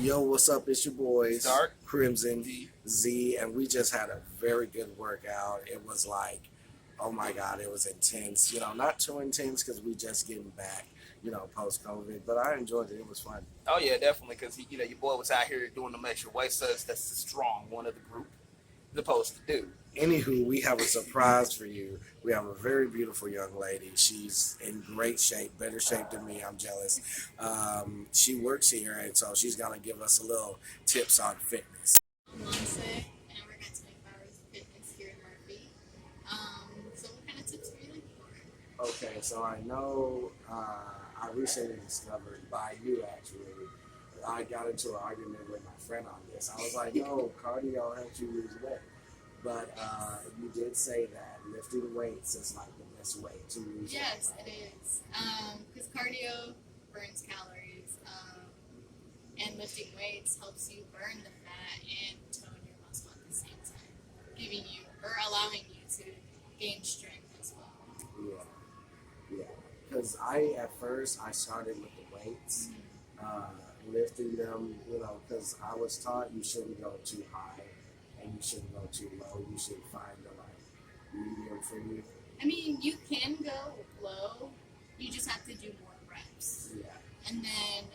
Yo, what's up? It's your boys, Dark. Crimson Z, and we just had a very good workout. It was like, oh my God, it was intense. Not too intense because we just getting back, post COVID, but I enjoyed it. It was fun. Oh yeah, definitely. Because your boy was out here doing the extra weight, so that's the strong one of the group supposed to do. Anywho, we have a surprise for you. We have a very beautiful young lady. She's in great shape, better shape than me. I'm jealous. She works here, and so she's gonna give us a little tips on fitness. Monse, and I work at 25 Hours Fitness here in Murphy. So what kind of tips are you looking for? Okay, so I know I recently discovered by you actually. I got into an argument with my friend on this. I was like, no, cardio helps you lose weight. But you did say that lifting weights is like the best way to lose weight. Yes, it is. Because cardio burns calories, and lifting weights helps you burn the fat and tone your muscle at the same time, giving you or allowing you to gain strength as well. Yeah. Because at first I started with the weights, lifting them, because I was taught you shouldn't go too high and you shouldn't go too low. You should find the medium for you. I mean, you can go low. You just have to do more reps. Yeah. And then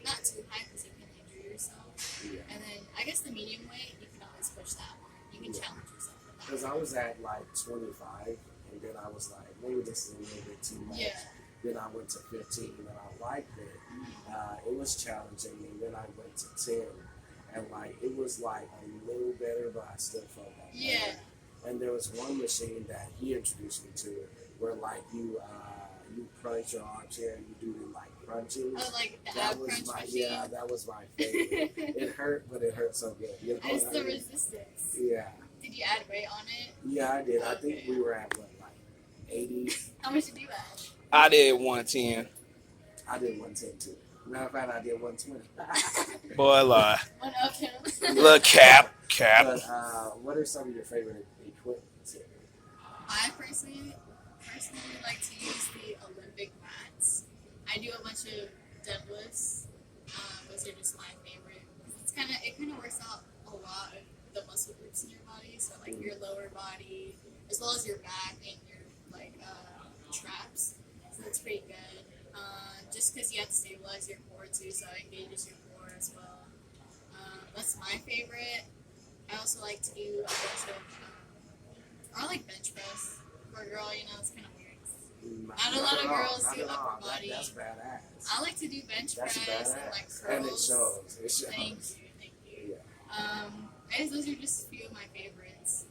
not too high because you can injure yourself. Yeah. And then I guess the medium weight, you can always push that one. You can challenge yourself with that. Because I was at like 25, and then I was like, maybe this is a little bit too much. Yeah. Then I went to 15, and I liked it. It was challenging, and then I went to 10, and like it was like a little better, but I still felt that. Yeah. Better. And there was one machine that he introduced me to, where like you crunch your armchair, and you do the like crunches. Oh, like the that ab was crunch my machine? Yeah, that was my favorite. It hurt, but it hurt so good. It's the resistance. Yeah. Did you add weight on it? Yeah, I did. Okay. I think we were at what, like 80. How much did you add? I did 110. I did 110 too. Matter of fact, I did 120. Boy, lie. One up him. Look, cap. But what are some of your favorite equipment? I personally like to use the Olympic mats. I do a bunch of deadlifts. Those are just my favorite. It kind of works out a lot of the muscle groups in your body. So like your lower body, as well as your back and your traps. So that's pretty good. Just because you have to stabilize your core too, so it engages your core as well. That's my favorite. I also like to do a bunch of, I like bench press. For a girl, it's kind of weird. Not a lot of girls do upper body. That's badass. I like to do bench That's press badass. and like curls. And it shows. Thank you. Yeah. I guess those are just a few of my favorites.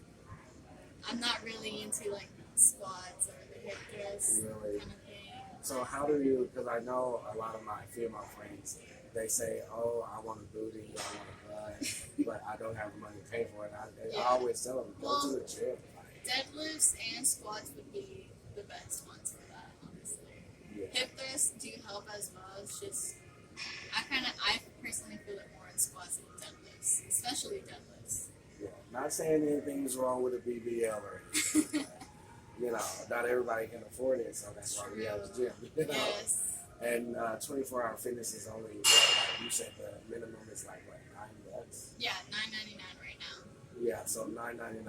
I'm not really into like squats or the hip thrust Really? kind of thing. So how do you, because I know a lot of my female friends, they say, oh, I want a booty, I want a butt, but I don't have the money to pay for it. I always tell them, go to the gym. Deadlifts and squats would be the best ones for that, honestly. Yeah. Hip thrusts do help as well. It's just, I personally feel it more in squats than deadlifts, especially deadlifts. Yeah. Not saying anything's wrong with a BBL or anything. Not everybody can afford it, so that's why we have the gym. Yes. And 24-hour fitness is only, like you said, the minimum is like, what, $9? Yeah, $9.99 right now. Yeah, so $9.99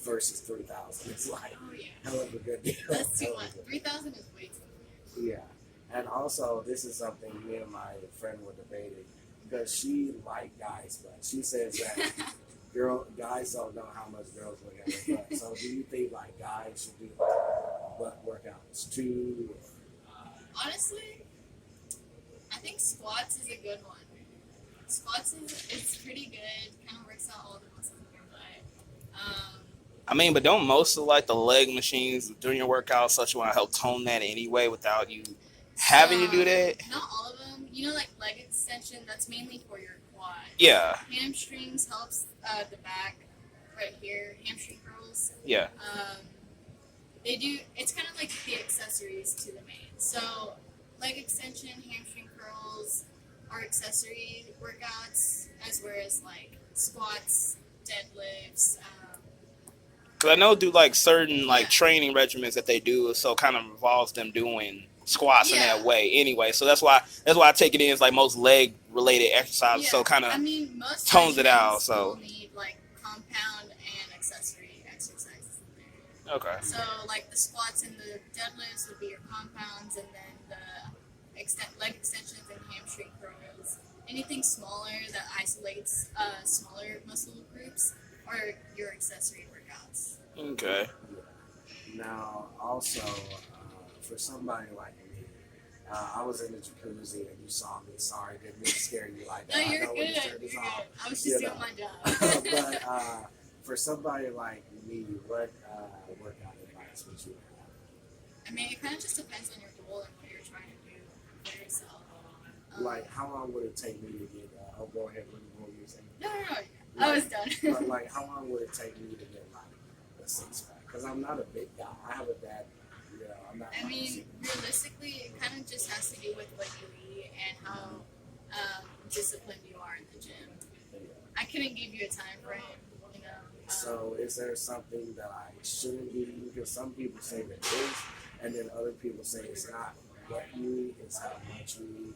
versus $3,000. It's like, Oh yeah. hell of a good deal. That's too Hell of a much. good 3,000 is way too much. Yeah, and also this is something me and my friend were debating because she liked guys' butt. She says that guys don't know how much girls look at their butt. So do you think like guys should do butt workouts too? Honestly, I think squats is a good one. Squats it's pretty good. Kind of works out all the muscles in your butt. I mean, but don't most of like the leg machines during your workout such want to help tone that anyway without you having to do that? Not all of them. Like leg extension, that's mainly for your quad. Yeah. Hamstrings helps the back right here. Hamstring curls. Yeah. They do. It's kind of like the accessories to the main. So leg extension, hamstring curls are accessory workouts, as whereas like squats, deadlifts. Because I know do like certain like training regimens that they do, so it kind of involves them doing squats in that way anyway. So that's why I take it in as like most leg related exercises. So kind of most tones it out. So will need like compound and accessory exercises in there. okay. So like the squats and the deadlifts would be your compounds, and then the leg extensions and hamstring curls. Anything smaller that isolates smaller muscle groups are your accessory workouts. Okay. Now, also, for somebody like me, I was in the jacuzzi and you saw me. Sorry, didn't mean to scare you like that. No, you're good. You're good. I was just doing my job. But for somebody like me, what workout advice would you have? I mean, it kind of just depends on your goal and what you're trying to do for yourself. Like, how long would it take me to get? I'll go ahead with what you were saying. No, I was done. But like, how long would it take me to get like a six pack? Because I'm not a big guy. I have a bad, I'm not. I mean, realistically, it kind of just has to do with what you eat and how disciplined you are in the gym. I couldn't give you a time frame, So, is there something that I shouldn't be eating? Because some people say that it is, and then other people say it's not what you eat, it's how much you eat,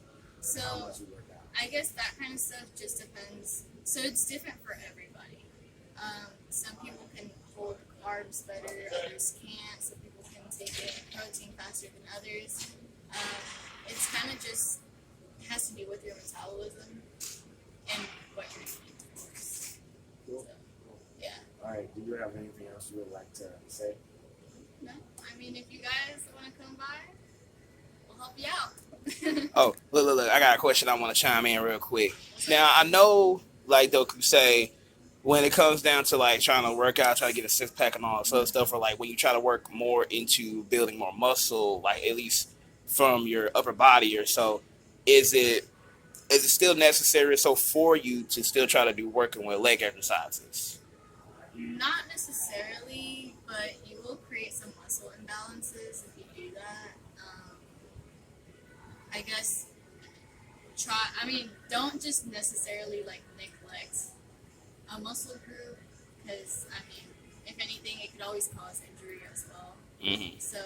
and how much you work out. I guess that kind of stuff just depends. So it's different for everybody. Some people can hold carbs better, others can't. Some people can take in protein faster than others. It's kind of just has to do with your metabolism and what you're eating. Cool. So, yeah. All right. Do you have anything else you would like to say? No, I mean, if you guys want to come by, we'll help you out. Oh, look! I got a question I want to chime in real quick. Now I know, like Doku say, when it comes down to like trying to work out, trying to get a six pack and all that sort of stuff, or like when you try to work more into building more muscle, like at least from your upper body or so, is it still necessary so for you to still try to do working with leg exercises? Not necessarily, but you will create some muscle imbalances if you do that. I guess don't just necessarily like neglect a muscle group, because if anything, it could always cause injury as well. Mm-hmm. So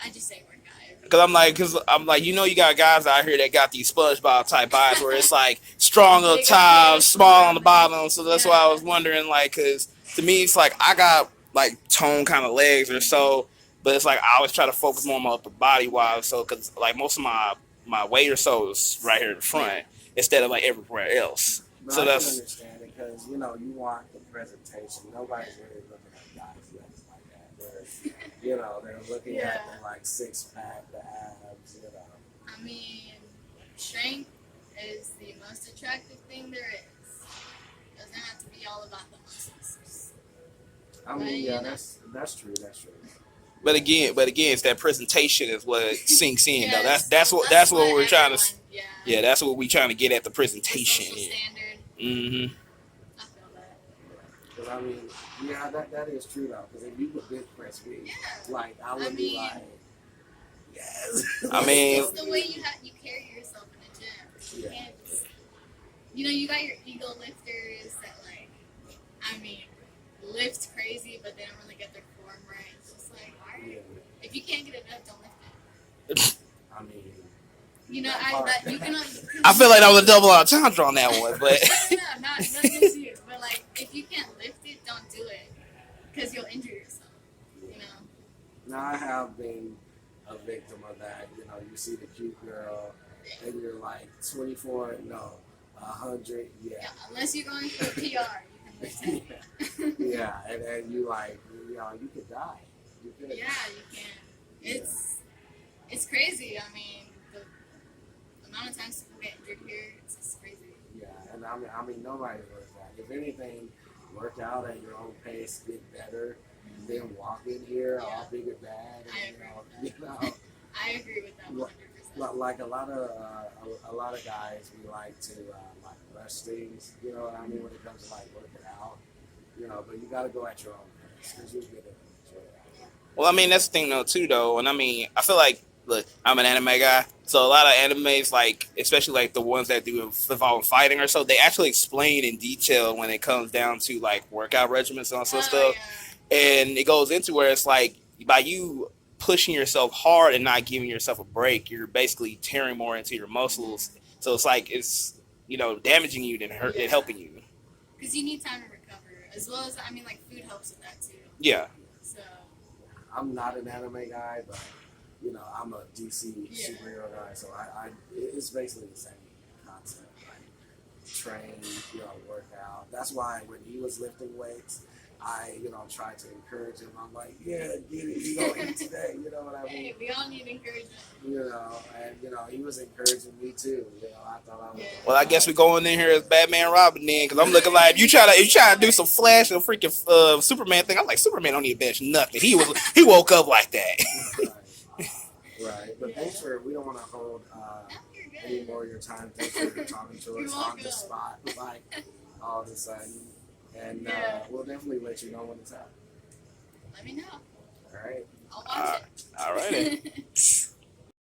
I just say work out. Because I'm like, you got guys out here that got these SpongeBob type bodies where it's like strong up top, small on the bottom. So that's why I was wondering, like, because to me it's like I got like toned kind of legs or so, but it's like I always try to focus more on my upper body wise. So because like most of my weight or so is right here in the front instead of like everywhere else. But So I that's can understand it because you want the presentation. Nobody's really looking at guys' legs like that. They're looking at the like six pack, the abs. Strength is the most attractive thing there is. It doesn't have to be all about the muscles. That's true. That's true. But again, it's that presentation is what sinks in though. Yes, That's what we're trying to. Yeah. Yeah, that's what we're trying to get at, the presentation. The social standard. Mm-hmm. I feel that. Because that is true though. Because if you could bench press me, like I would be like, yes. It's the way you carry yourself in the gym. You Yeah. can't just, you got your ego lifters that lift crazy, but they don't really get their form right. It's just like, all right, if you can't get it up, don't lift it. You can. I feel like I was a double entendre on that one, but not just you, but like if you can't lift it, don't do it because you'll injure yourself. Now I have been a victim of that. You see the cute girl, and you're like 24, 100, yeah. Unless you're going for a PR, you can lift it. Yeah, and you like, you could die. You could. Yeah, you can. It's crazy. The amount of times people get injured here, it's just crazy. Yeah, and nobody does that. If anything, work out at your own pace, get better, then walk in here all big and bad. I agree with that 100%. Like a lot of guys, we like to like rush things. You know what I mean when it comes to like working out. But you got to go at your own pace because you'll get it. well, that's the thing though too though, and I feel like, look, I'm an anime guy, so a lot of animes, like especially like the ones that do involve fighting or so, they actually explain in detail when it comes down to like workout regimens and all sorts of stuff, and it goes into where it's like by you pushing yourself hard and not giving yourself a break, you're basically tearing more into your muscles. So it's like it's damaging you than helping you. Because you need time to recover, as well as like food helps with that too. Yeah. So I'm not an anime guy, but I'm a DC superhero guy, so it's basically the same concept. Like train, work out. That's why when he was lifting weights, I tried to encourage him. I'm like, yeah, get it, you gonna eat today. You know what I mean? Hey, we all need encouragement. And he was encouraging me too. I thought I was. Well, I guess we going in here as Batman Robin then, because I'm looking like you try to do some Flash and freaking Superman thing. I'm like, Superman don't need to bench nothing. He woke up like that. Right. But thanks for. We don't want to hold any more of your time. Thanks for talking to us on the spot, like all of a sudden. And we'll definitely let you know when it's out. Let me know. All right. I'll watch it. All right.